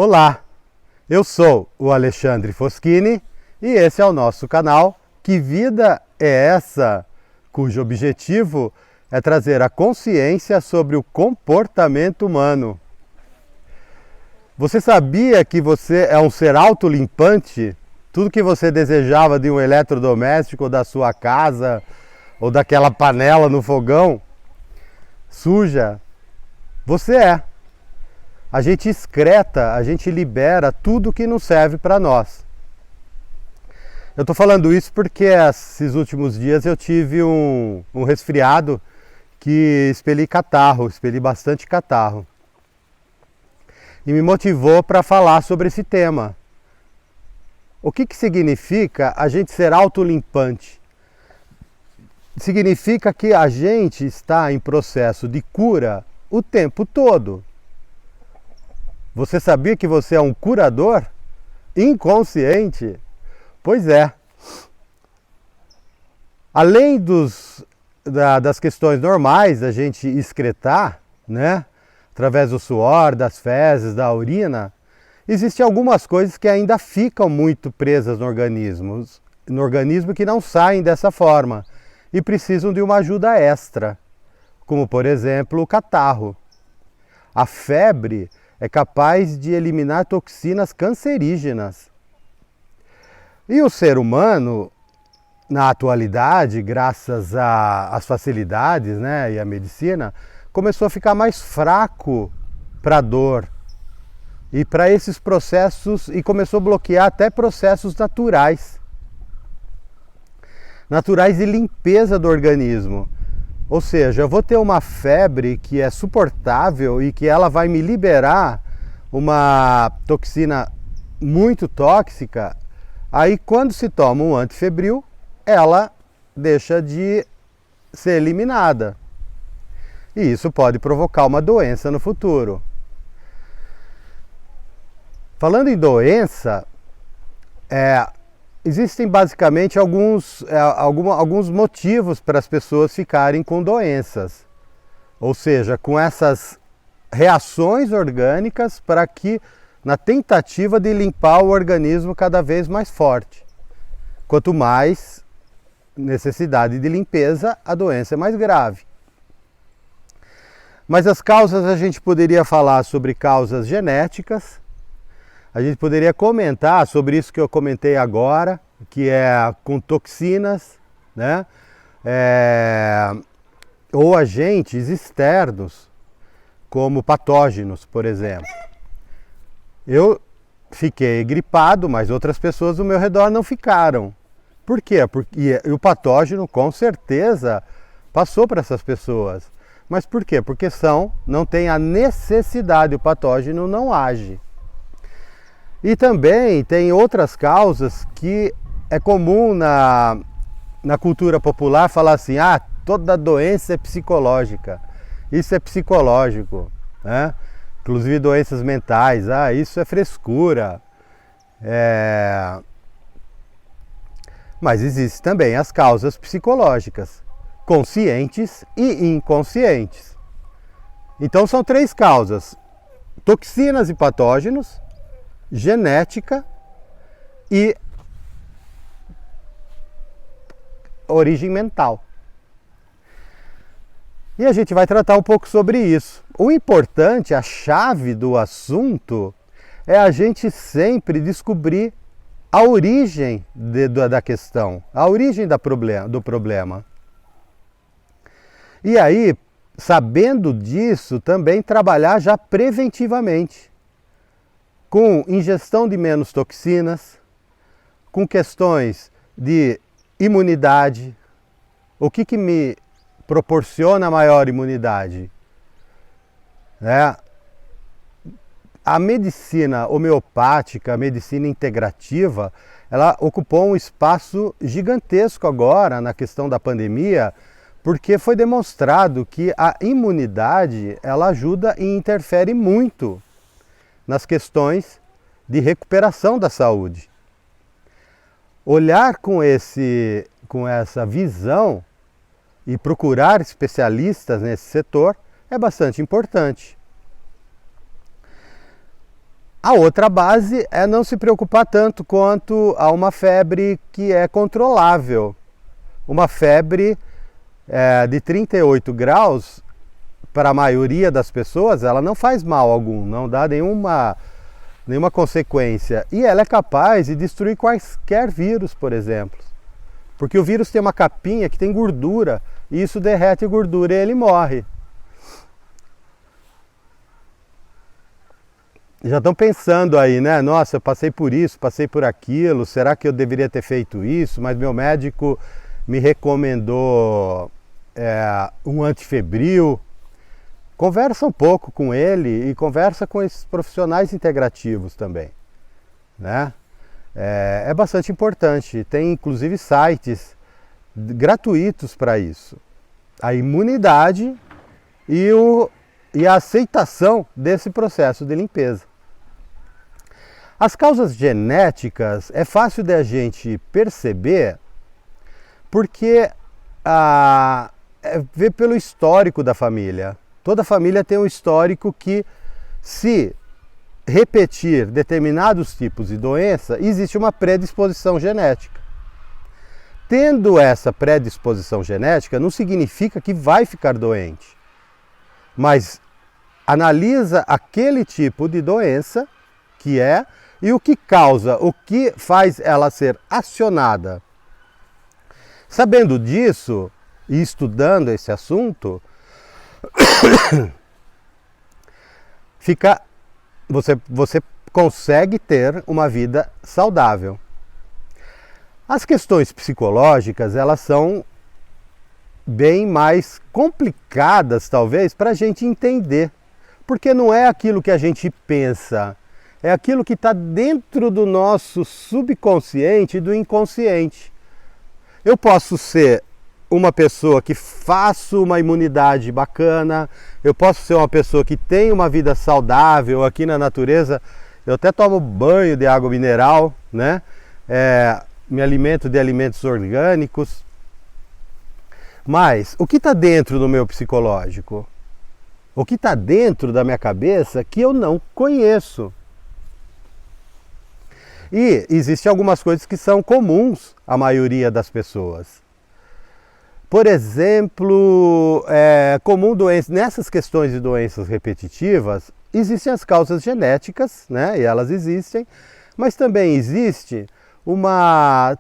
Olá, eu sou o Alexandre Foschini e esse é o nosso canal Que Vida é Essa?, cujo objetivo é trazer a consciência sobre o comportamento humano. Você sabia que você é um ser autolimpante? Tudo que você desejava de um eletrodoméstico da sua casa ou daquela panela no fogão suja, você é. A gente excreta, a gente libera tudo que não serve para nós. Eu estou falando isso porque esses últimos dias eu tive um resfriado que expeli bastante catarro. E me motivou para falar sobre esse tema. O que significa a gente ser autolimpante? Significa que a gente está em processo de cura o tempo todo. Você sabia que você é um curador inconsciente? Pois é. Além das questões normais da gente excretar, né? Através do suor, das fezes, da urina, existem algumas coisas que ainda ficam muito presas no organismo que não saem dessa forma e precisam de uma ajuda extra, como por exemplo o catarro. A febre é capaz de eliminar toxinas cancerígenas. E o ser humano, na atualidade, graças às facilidades, né, e à medicina, começou a ficar mais fraco para a dor e para esses processos, e começou a bloquear até processos naturais de limpeza do organismo. Ou seja, eu vou ter uma febre que é suportável e que ela vai me liberar uma toxina muito tóxica. Aí quando se toma um antifebril, ela deixa de ser eliminada. E isso pode provocar uma doença no futuro. Falando em doença, existem basicamente alguns motivos para as pessoas ficarem com doenças. Ou seja, com essas reações orgânicas para que, na tentativa de limpar o organismo cada vez mais forte. Quanto mais necessidade de limpeza, a doença é mais grave. Mas as causas, a gente poderia falar sobre causas genéticas, a gente poderia comentar sobre isso que eu comentei agora, que é com toxinas, né? Ou agentes externos, como patógenos, por exemplo. Eu fiquei gripado, mas outras pessoas ao meu redor não ficaram. Por quê? Porque o patógeno, com certeza, passou para essas pessoas. Mas por quê? Porque não tem a necessidade, o patógeno não age. E também tem outras causas que é comum na cultura popular falar assim, toda doença é psicológica, isso é psicológico, né? Inclusive doenças mentais, isso é frescura. Mas existem também as causas psicológicas, conscientes e inconscientes. Então são três causas: toxinas e patógenos, genética e origem mental. E a gente vai tratar um pouco sobre isso. O importante, a chave do assunto, é a gente sempre descobrir a origem da questão, a origem do problema. E aí, sabendo disso, também trabalhar já preventivamente, com ingestão de menos toxinas, com questões de imunidade. O que me proporciona maior imunidade? A medicina homeopática, a medicina integrativa, ela ocupou um espaço gigantesco agora na questão da pandemia, porque foi demonstrado que a imunidade ela ajuda e interfere muito nas questões de recuperação da saúde. Olhar com essa visão e procurar especialistas nesse setor é bastante importante. A outra base é não se preocupar tanto quanto a uma febre que é controlável. Uma febre de 38 graus, para a maioria das pessoas, ela não faz mal algum, não dá nenhuma consequência. E ela é capaz de destruir quaisquer vírus, por exemplo. Porque o vírus tem uma capinha que tem gordura, e isso derrete a gordura e ele morre. Já estão pensando aí, né? Nossa, eu passei por isso, passei por aquilo, será que eu deveria ter feito isso? Mas meu médico me recomendou um antifebril. Conversa um pouco com ele e conversa com esses profissionais integrativos também, né? É bastante importante, tem inclusive sites gratuitos para isso. A imunidade e a aceitação desse processo de limpeza. As causas genéticas é fácil de a gente perceber porque vê pelo histórico da família. Toda família tem um histórico que, se repetir determinados tipos de doença, existe uma predisposição genética. Tendo essa predisposição genética, não significa que vai ficar doente, mas analisa aquele tipo de doença que é e o que causa, o que faz ela ser acionada. Sabendo disso e estudando esse assunto, você consegue ter uma vida saudável. As questões psicológicas, elas são bem mais complicadas, talvez, para a gente entender. Porque não é aquilo que a gente pensa, é aquilo que está dentro do nosso subconsciente e do inconsciente. Eu posso ser uma pessoa que faço uma imunidade bacana, eu posso ser uma pessoa que tem uma vida saudável aqui na natureza, eu até tomo banho de água mineral, né? Me alimento de alimentos orgânicos. Mas o que está dentro do meu psicológico? O que está dentro da minha cabeça que eu não conheço? E existem algumas coisas que são comuns à maioria das pessoas. Por exemplo, comum nessas questões de doenças repetitivas, existem as causas genéticas, né? E elas existem, mas também existe uma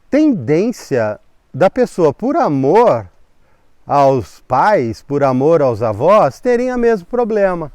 tendência da pessoa, por amor aos pais, por amor aos avós, terem o mesmo problema.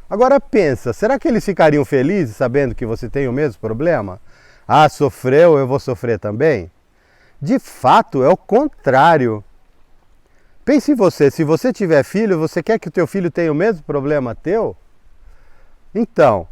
Agora pensa, será que eles ficariam felizes sabendo que você tem o mesmo problema? Ah, sofreu, eu vou sofrer também? De fato, é o contrário. Pense em você, se você tiver filho, você quer que o teu filho tenha o mesmo problema teu? Então,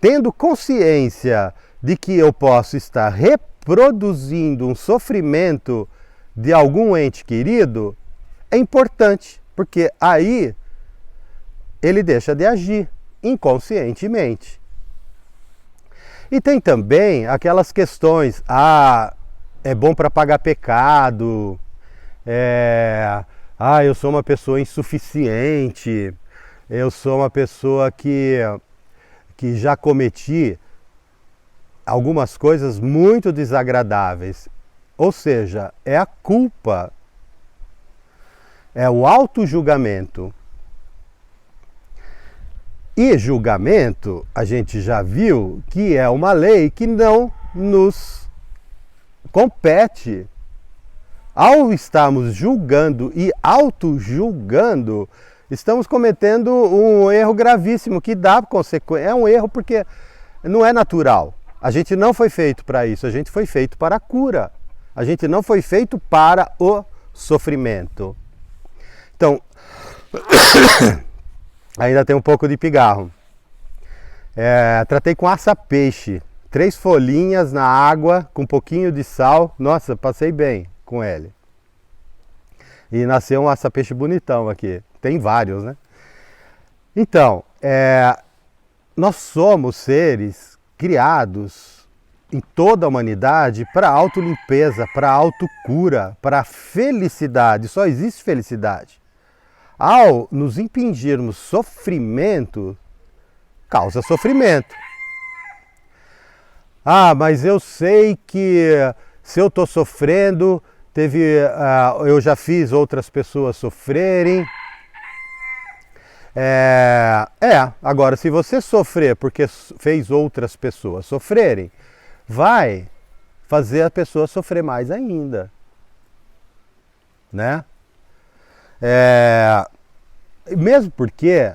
tendo consciência de que eu posso estar reproduzindo um sofrimento de algum ente querido, é importante, porque aí ele deixa de agir inconscientemente. E tem também aquelas questões, é bom para pagar pecado, eu sou uma pessoa insuficiente, eu sou uma pessoa que já cometi algumas coisas muito desagradáveis. Ou seja, é a culpa, é o auto-julgamento. E julgamento, a gente já viu que é uma lei que não nos compete. Ao estarmos julgando e auto-julgando, estamos cometendo um erro gravíssimo que dá consequência. É um erro porque não é natural. A gente não foi feito para isso, a gente foi feito para a cura. A gente não foi feito para o sofrimento. Então, ainda tem um pouco de pigarro. Tratei com aça-peixe. 3 folhinhas na água, com um pouquinho de sal. Nossa, passei bem com ele. E nasceu um aça-peixe bonitão aqui. Tem vários, né? Então, nós somos seres criados em toda a humanidade para autolimpeza, para autocura, para felicidade. Só existe felicidade. Ao nos impingirmos sofrimento, causa sofrimento. Ah, mas eu sei que se eu estou sofrendo, eu já fiz outras pessoas sofrerem. Agora, se você sofrer porque fez outras pessoas sofrerem, vai fazer a pessoa sofrer mais ainda, né? Mesmo porque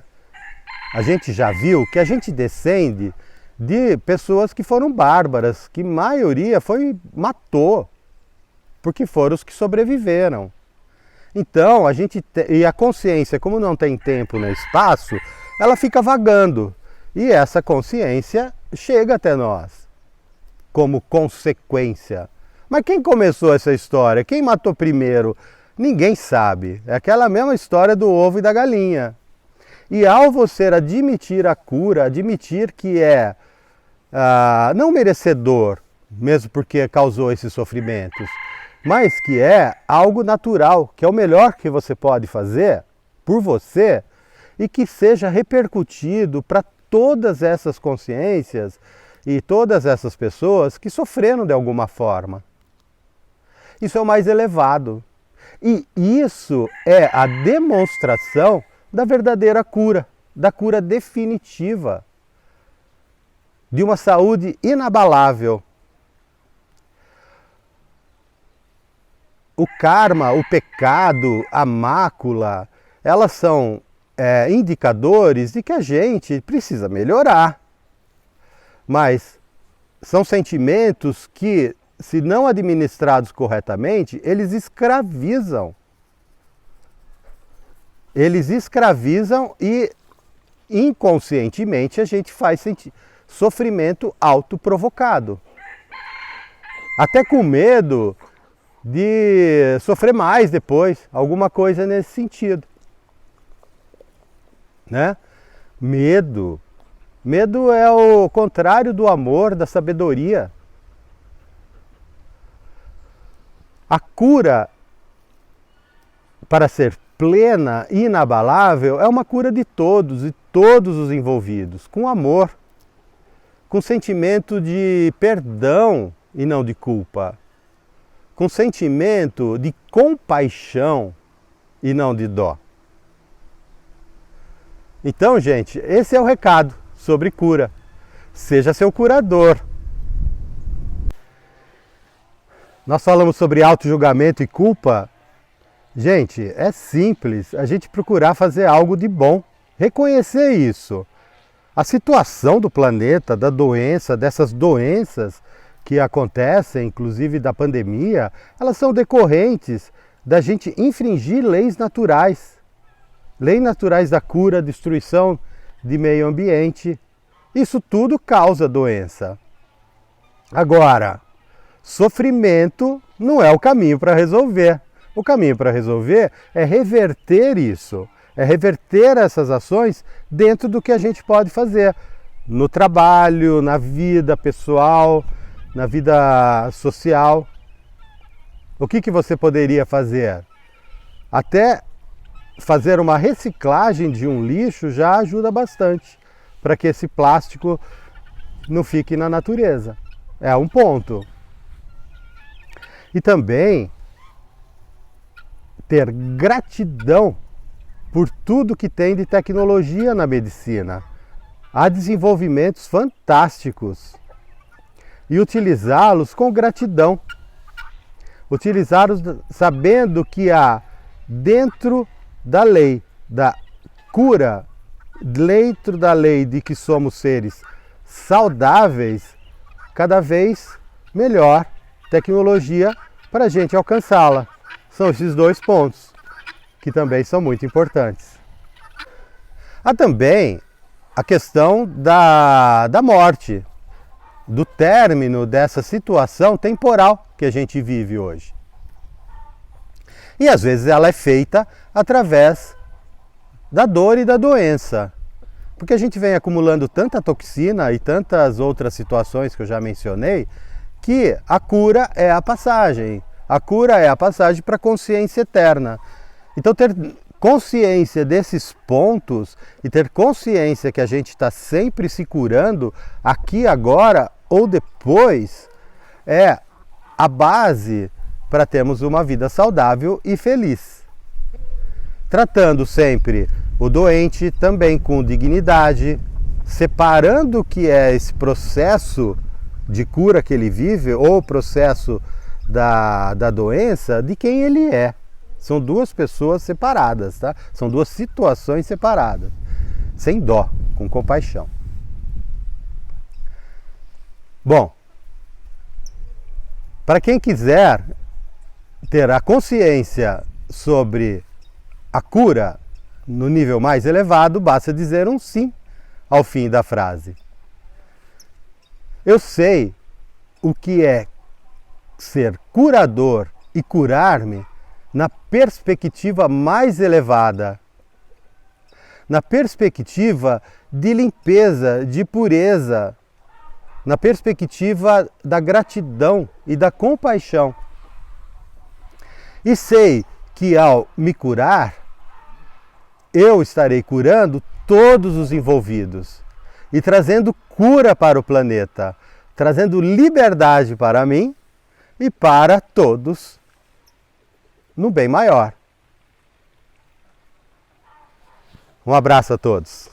a gente já viu que a gente descende de pessoas que foram bárbaras, que a maioria matou, porque foram os que sobreviveram. Então, e a consciência, como não tem tempo nem espaço, ela fica vagando. E essa consciência chega até nós, como consequência. Mas quem começou essa história? Quem matou primeiro? Ninguém sabe. É aquela mesma história do ovo e da galinha. E ao você admitir a cura, admitir que é não merecedor, mesmo porque causou esses sofrimentos, mas que é algo natural, que é o melhor que você pode fazer por você e que seja repercutido para todas essas consciências e todas essas pessoas que sofreram de alguma forma. Isso é o mais elevado. E isso é a demonstração da verdadeira cura, da cura definitiva, de uma saúde inabalável. O karma, o pecado, a mácula, elas são indicadores de que a gente precisa melhorar. Mas são sentimentos que, se não administrados corretamente, eles escravizam. Eles escravizam e inconscientemente a gente faz sofrimento autoprovocado. Até com medo de sofrer mais depois, alguma coisa nesse sentido, né? Medo é o contrário do amor, da sabedoria. A cura, para ser plena e inabalável, é uma cura de todos e todos os envolvidos, com amor, com sentimento de perdão e não de culpa, com sentimento de compaixão e não de dó. Então, gente, esse é o recado sobre cura. Seja seu curador. Nós falamos sobre auto-julgamento e culpa. Gente, é simples a gente procurar fazer algo de bom, reconhecer isso. A situação do planeta, da doença, dessas doenças que acontecem, inclusive da pandemia, elas são decorrentes da gente infringir leis naturais da cura, destruição de meio ambiente. Isso tudo causa doença. Agora, sofrimento não é o caminho para resolver. O caminho para resolver é reverter isso, é reverter essas ações dentro do que a gente pode fazer no trabalho, na vida pessoal, na vida social. O que você poderia fazer? Até fazer uma reciclagem de um lixo já ajuda bastante para que esse plástico não fique na natureza. É um ponto. E também ter gratidão por tudo que tem de tecnologia na medicina. Há desenvolvimentos fantásticos. E utilizá-los com gratidão. Utilizá-los sabendo que há dentro da lei da cura, dentro da lei de que somos seres saudáveis, cada vez melhor tecnologia para a gente alcançá-la. São esses dois pontos que também são muito importantes. Há também a questão da morte, do término dessa situação temporal que a gente vive hoje. E às vezes ela é feita através da dor e da doença. Porque a gente vem acumulando tanta toxina e tantas outras situações que eu já mencionei, que a cura é a passagem. A cura é a passagem para a consciência eterna. Então ter consciência desses pontos e ter consciência que a gente está sempre se curando aqui, agora ou depois é a base para termos uma vida saudável e feliz. Tratando sempre o doente também com dignidade, separando o que é esse processo de cura que ele vive ou o processo da doença de quem ele é. São duas pessoas separadas, tá? São duas situações separadas, sem dó, com compaixão. Bom, para quem quiser ter a consciência sobre a cura no nível mais elevado, basta dizer um sim ao fim da frase. Eu sei o que é ser curador e curar-me na perspectiva mais elevada, na perspectiva de limpeza, de pureza, na perspectiva da gratidão e da compaixão. E sei que ao me curar, eu estarei curando todos os envolvidos e trazendo cura para o planeta, trazendo liberdade para mim e para todos no bem maior. Um abraço a todos.